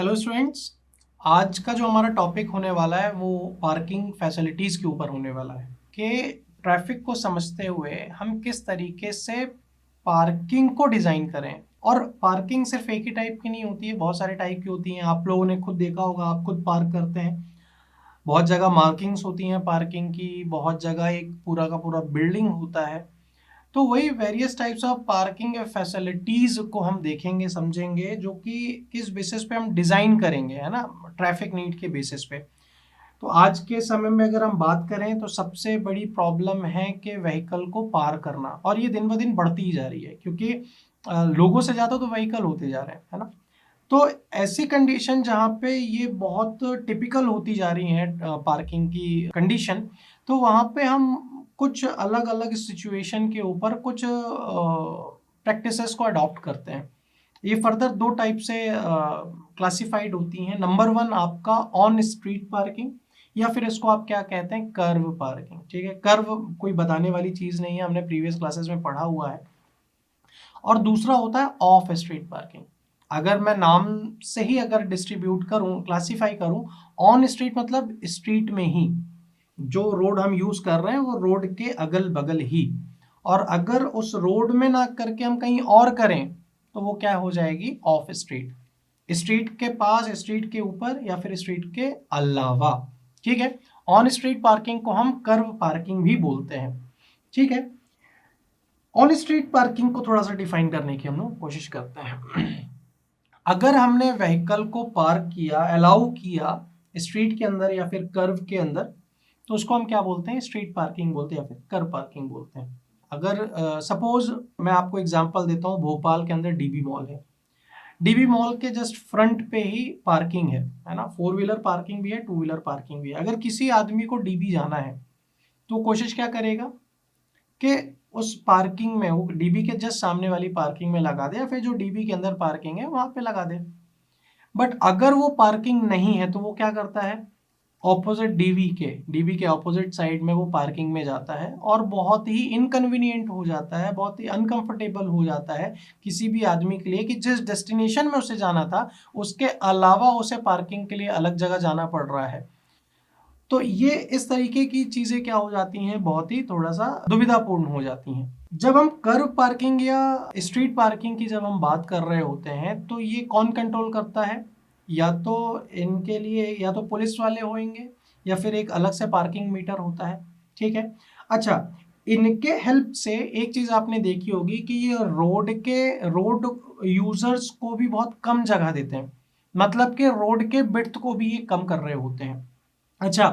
Hello students. आज का जो हमारा टॉपिक होने वाला है वो पार्किंग फैसिलिटीज़ के ऊपर होने वाला है कि ट्रैफिक को समझते हुए हम किस तरीके से पार्किंग को डिज़ाइन करें। और पार्किंग सिर्फ एक ही टाइप की नहीं होती है, बहुत सारे टाइप की होती हैं। आप लोगों ने खुद देखा होगा, आप खुद पार्क करते हैं। बहुत जगह मार्किंग्स होती हैं पार्किंग की, बहुत जगह एक पूरा का पूरा बिल्डिंग होता है। तो वही various types of parking facilities को हम देखेंगे, समझेंगे, जो कि किस बेसिस पे हम डिजाइन करेंगे, है ना, ट्रैफिक नीड के बेसिस पे। तो आज के समय में अगर हम बात करें तो सबसे बड़ी प्रॉब्लम है कि व्हीकल को पार करना, और ये दिन ब दिन बढ़ती ही जा रही है क्योंकि लोगों से ज़्यादा तो व्हीकल होते जा रहे हैं, है ना। तो ऐसी कंडीशन जहाँ पे ये बहुत टिपिकल होती जा रही है पार्किंग की कंडीशन, तो वहाँ पे हम कुछ अलग अलग सिचुएशन के ऊपर कुछ प्रैक्टिसेस को अडॉप्ट करते हैं। ये फर्दर दो टाइप से क्लासिफाइड होती हैं। नंबर वन आपका ऑन स्ट्रीट पार्किंग, या फिर इसको आप क्या कहते हैं, कर्व पार्किंग। ठीक है, कर्व कोई बताने वाली चीज़ नहीं है, हमने प्रीवियस क्लासेस में पढ़ा हुआ है। और दूसरा होता है ऑफ स्ट्रीट पार्किंग। अगर मैं नाम से ही अगर डिस्ट्रीब्यूट करूं, क्लासिफाई करूं, ऑन स्ट्रीट मतलब स्ट्रीट में ही, जो रोड हम यूज कर रहे हैं वो रोड के अगल बगल ही। और अगर उस रोड में ना करके हम कहीं और करें तो वो क्या हो जाएगी, ऑफ स्ट्रीट। स्ट्रीट के पास, स्ट्रीट के ऊपर, या फिर स्ट्रीट के अलावा। ठीक है, ऑन स्ट्रीट पार्किंग को हम कर्व पार्किंग भी बोलते हैं। ठीक है, ऑन स्ट्रीट पार्किंग को थोड़ा सा डिफाइन करने की हम लोग कोशिश करते हैं। अगर हमने व्हीकल को पार्क किया, अलाउ किया स्ट्रीट के अंदर या फिर कर्व के अंदर, तो उसको हम क्या बोलते हैं, स्ट्रीट पार्किंग बोलते हैं या फिर कर्व पार्किंग बोलते हैं। अगर सपोज मैं आपको एग्जांपल देता हूँ, भोपाल के अंदर डीबी मॉल है। डीबी मॉल के जस्ट फ्रंट पे ही पार्किंग है ना। फोर व्हीलर पार्किंग भी है, टू व्हीलर पार्किंग भी है। अगर किसी आदमी को डीबी जाना है तो कोशिश क्या करेगा कि उस पार्किंग में, वो डीबी के जस्ट सामने वाली पार्किंग में लगा दे, या फिर जो डीबी के अंदर पार्किंग है वहां पे लगा दे। बट अगर वो पार्किंग नहीं है तो वो क्या करता है, ऑपोजिट डीबी के ऑपोजिट साइड में वो पार्किंग में जाता है, और बहुत ही इनकन्वीनियंट हो जाता है, बहुत ही अनकंफर्टेबल हो जाता है किसी भी आदमी के लिए कि जिस डेस्टिनेशन में उसे जाना था उसके अलावा उसे पार्किंग के लिए अलग जगह जाना पड़ रहा है। तो ये इस तरीके की चीजें क्या हो जाती हैं, बहुत ही थोड़ा सा दुविधापूर्ण हो जाती हैं। जब हम कर्व पार्किंग या स्ट्रीट पार्किंग की जब हम बात कर रहे होते हैं तो ये कौन कंट्रोल करता है, या तो इनके लिए या तो पुलिस वाले होंगे, या फिर एक अलग से पार्किंग मीटर होता है। ठीक है, अच्छा, इनके हेल्प से एक चीज आपने देखी होगी कि ये रोड यूजर्स को भी बहुत कम जगह देते हैं, मतलब कि रोड के विड्थ को भी ये कम कर रहे होते हैं। अच्छा,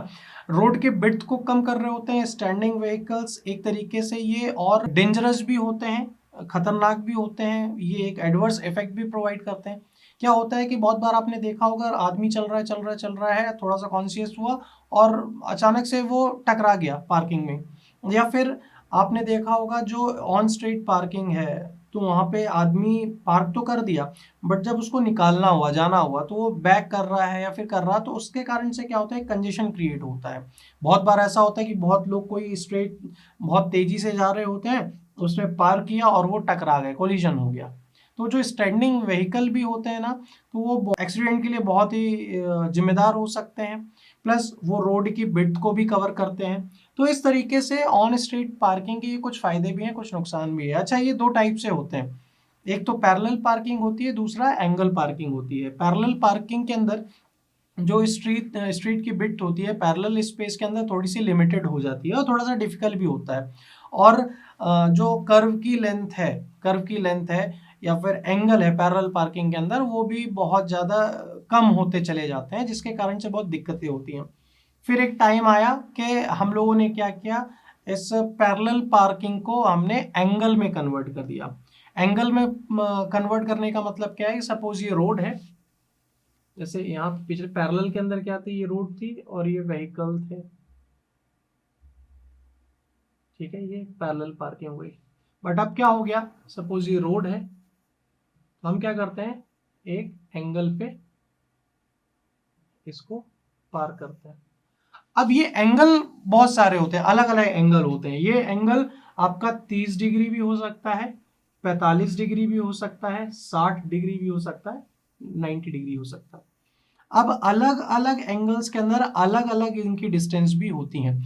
रोड के विड्थ को कम कर रहे होते हैं स्टैंडिंग व्हीकल्स, एक तरीके से ये और डेंजरस भी होते हैं, खतरनाक भी होते हैं, ये एक एडवर्स इफेक्ट भी प्रोवाइड करते हैं। क्या होता है कि बहुत बार आपने देखा होगा, आदमी चल रहा है, थोड़ा सा कॉन्शियस हुआ और अचानक से वो टकरा गया पार्किंग में। या फिर आपने देखा होगा जो ऑन स्ट्रीट पार्किंग है, तो वहां पे आदमी पार्क तो कर दिया, बट जब उसको निकालना हुआ, जाना हुआ, तो वो बैक कर रहा है या फिर कर रहा, तो उसके कारण से क्या होता है, कंजेशन क्रिएट होता है। बहुत बार ऐसा होता है कि बहुत लोग कोई स्ट्रेट बहुत तेजी से जा रहे होते हैं, उसने पार किया और वो टकरा गए, कोलिजन हो गया। तो जो स्टैंडिंग व्हीकल भी होते हैं ना, तो वो एक्सीडेंट के लिए बहुत ही जिम्मेदार हो सकते हैं। प्लस वो रोड की विड्थ को भी कवर करते हैं। तो इस तरीके से ऑन स्ट्रीट पार्किंग के कुछ फायदे भी हैं, कुछ नुकसान भी है। अच्छा, ये दो टाइप से होते हैं, एक तो पैरेलल पार्किंग होती है, दूसरा एंगल पार्किंग होती है। पैरेलल पार्किंग के अंदर जो स्ट्रीट की विड्थ होती है पैरेलल स्पेस के अंदर थोड़ी सी लिमिटेड हो जाती है और थोड़ा सा डिफिकल्ट भी होता है। और जो कर्व की लेंथ है या फिर एंगल है पैरेलल पार्किंग के अंदर, वो भी बहुत ज़्यादा कम होते चले जाते हैं, जिसके कारण से बहुत दिक्कतें होती हैं। फिर एक टाइम आया कि हम लोगों ने क्या किया, इस पैरेलल पार्किंग को हमने एंगल में कन्वर्ट कर दिया। एंगल में कन्वर्ट करने का मतलब क्या है, सपोज ये रोड है, जैसे यहाँ पिछले पैरेलल के अंदर क्या थी, ये रोड थी और ये व्हीकल थे। ठीक है, ये पैरेलल पार्किंग हो गई। बट अब क्या हो गया, सपोज ये रोड है, तो हम क्या करते हैं, एक एंगल पे इसको पार करते हैं। अब ये एंगल बहुत सारे होते हैं, अलग अलग एंगल होते हैं। ये एंगल आपका 30 डिग्री भी हो सकता है, 45 डिग्री भी हो सकता है, 60 डिग्री भी हो सकता है, 90 डिग्री हो सकता है। अब अलग अलग एंगल्स के अंदर अलग अलग इनकी डिस्टेंस भी होती हैं।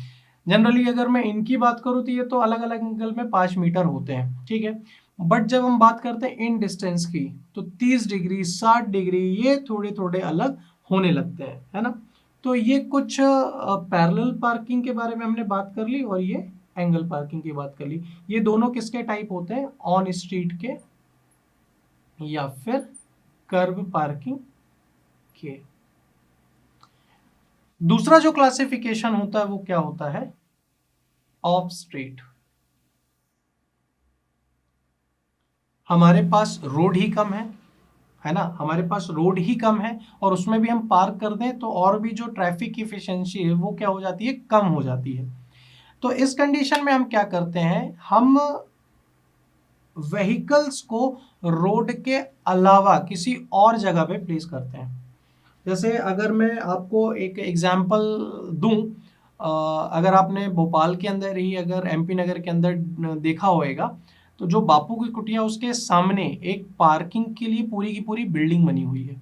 जनरली अगर मैं इनकी बात करूँ तो ये तो अलग अलग एंगल में 5 मीटर होते हैं, ठीक है। बट जब हम बात करते हैं इन डिस्टेंस की तो 30 डिग्री 60 डिग्री ये थोड़े थोड़े अलग होने लगते हैं, है ना। तो ये कुछ पैरेलल पार्किंग के बारे में हमने बात कर ली और ये एंगल पार्किंग की बात कर ली। ये दोनों किसके टाइप होते हैं, ऑन स्ट्रीट के या फिर कर्व पार्किंग के। दूसरा जो क्लासिफिकेशन होता है वो क्या होता है, ऑफ स्ट्रीट। हमारे पास रोड ही कम है ना, हमारे पास रोड ही कम है और उसमें भी हम पार्क कर दें तो और भी जो ट्रैफिक इफिशिएंसी है वो क्या हो जाती है, कम हो जाती है। तो इस कंडीशन में हम क्या करते हैं, हम व्हीकल्स को रोड के अलावा किसी और जगह पे प्लेस करते हैं। जैसे अगर मैं आपको एक एग्जांपल दूं, अगर आपने भोपाल के अंदर ही अगर एमपी नगर के अंदर देखा होएगा तो जो बापू की कुटिया उसके सामने एक पार्किंग के लिए पूरी की पूरी बिल्डिंग बनी हुई है।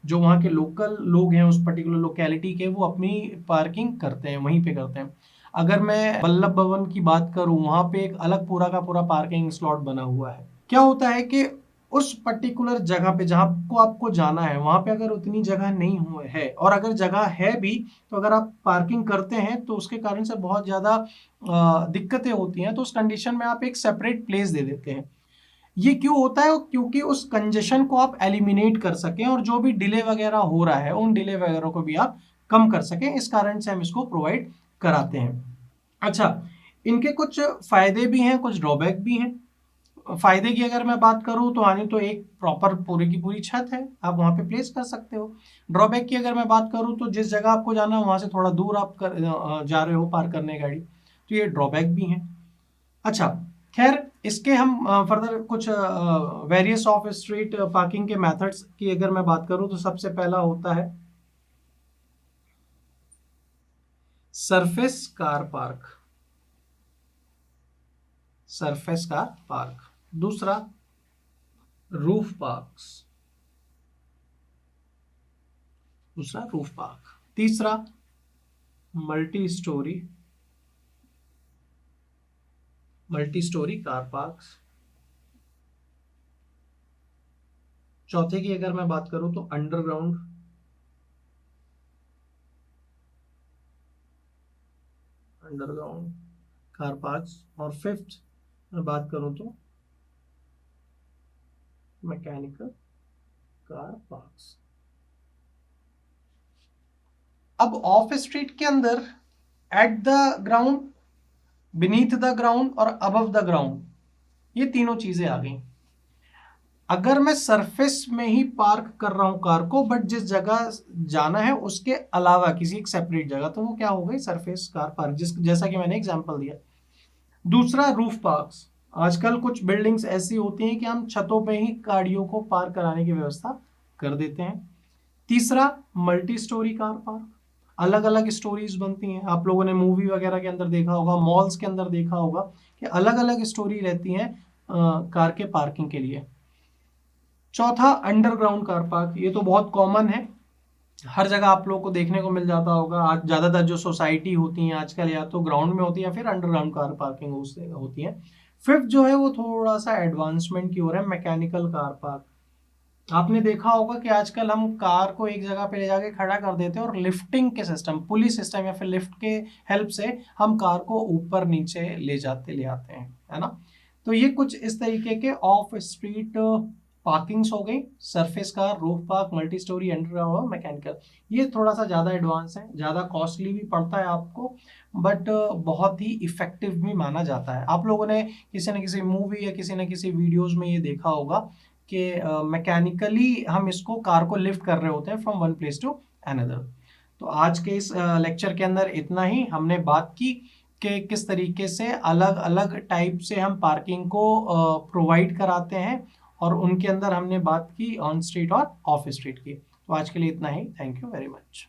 जो वहाँ के लोकल लोग हैं उस पर्टिकुलर लोकेलिटी के, वो अपनी पार्किंग करते हैं, वहीं पे करते हैं। अगर मैं वल्लभ भवन की बात करूं, वहाँ पे एक अलग पूरा का पूरा पार्किंग स्लॉट बना हुआ है। क्या होता है कि उस पर्टिकुलर जगह पे जहाँ को आपको जाना है वहाँ पे अगर उतनी जगह नहीं हुए है, और अगर जगह है भी तो अगर आप पार्किंग करते हैं तो उसके कारण से बहुत ज़्यादा दिक्कतें होती हैं। तो उस कंडीशन में आप एक सेपरेट प्लेस दे देते हैं। ये क्यों होता है, क्योंकि उस कंजेशन को आप एलिमिनेट कर सकें और जो भी डिले वगैरह हो रहा है उन डिले वगैरह को भी आप कम कर सकें। इस कारण से हम इसको प्रोवाइड कराते हैं। अच्छा, इनके कुछ फायदे भी हैं, कुछ ड्रॉबैक भी हैं। फायदे की अगर मैं बात करूं तो आने तो एक प्रॉपर पूरी की पूरी छत है, आप वहां पे प्लेस कर सकते हो। ड्रॉबैक की अगर मैं बात करूं तो जिस जगह आपको जाना है वहां से थोड़ा दूर आप जा रहे हो पार्क करने गाड़ी, तो ये ड्रॉबैक भी है। अच्छा, खैर इसके हम फर्दर कुछ वेरियस ऑफ स्ट्रीट पार्किंग के मेथड्स की अगर मैं बात करूं तो सबसे पहला होता है surface car park, surface car park. दूसरा रूफ पार्क्स, दूसरा रूफ पार्क। तीसरा multi storey, multi storey car parks. चौथे की अगर मैं बात करूं तो अंडरग्राउंड, अंडरग्राउंड कार पार्क्स। और फिफ्थ मैं बात करूं तो मैकेनिकल कार पार्क्स। अब ऑफ स्ट्रीट के अंदर at the ground, beneath the ground और अबव द ग्राउंड, ये तीनों चीजें आ गई। अगर मैं सरफेस में ही पार्क कर रहा हूं कार को, बट जिस जगह जाना है उसके अलावा किसी एक सेपरेट जगह, तो वो क्या हो गई, सरफेस कार पार्क, जैसा कि मैंने एग्जांपल दिया। दूसरा रूफ पार्क्स, आजकल कुछ बिल्डिंग्स ऐसी होती हैं कि हम छतों पे ही गाड़ियों को पार्क कराने की व्यवस्था कर देते हैं। तीसरा मल्टी स्टोरी कार पार्क, अलग अलग स्टोरीज बनती हैं। आप लोगों ने मूवी वगैरह के अंदर देखा होगा, मॉल्स के अंदर देखा होगा कि अलग अलग स्टोरी रहती हैं कार के पार्किंग के लिए। चौथा अंडरग्राउंड कार पार्क, ये तो बहुत कॉमन है, हर जगह आप लोगों को देखने को मिल जाता होगा। आज ज़्यादातर जो सोसाइटी होती हैं आजकल या तो ग्राउंड में होती है या फिर अंडरग्राउंड कार पार्किंग होती है। फिफ्थ जो है वो थोड़ा सा एडवांसमेंट की ओर है, मैकेनिकल कार पार्क। आपने देखा होगा कि आजकल हम कार को एक जगह पे ले जाके खड़ा कर देते हैं और लिफ्टिंग के सिस्टम, पुली सिस्टम या फिर लिफ्ट के हेल्प से हम कार को ऊपर नीचे ले आते हैं, है ना। तो ये कुछ इस तरीके के ऑफ स्ट्रीट पार्किंग्स हो गई, surface car, roof park, multi storey, underground और मैकेनिकल। ये थोड़ा सा ज़्यादा एडवांस है, ज़्यादा कॉस्टली भी पड़ता है आपको, बट बहुत ही इफेक्टिव भी माना जाता है। आप लोगों ने किसी न किसी मूवी या किसी न किसी वीडियोस में ये देखा होगा कि मैकेनिकली हम इसको कार को लिफ्ट कर रहे होते हैं from one place to another. तो आज के इस लेक्चर के अंदर इतना ही। हमने बात की कि किस तरीके से अलग अलग टाइप से हम पार्किंग को प्रोवाइड कराते हैं और उनके अंदर हमने बात की ऑन स्ट्रीट और ऑफ स्ट्रीट की। तो आज के लिए इतना ही। Thank you very much.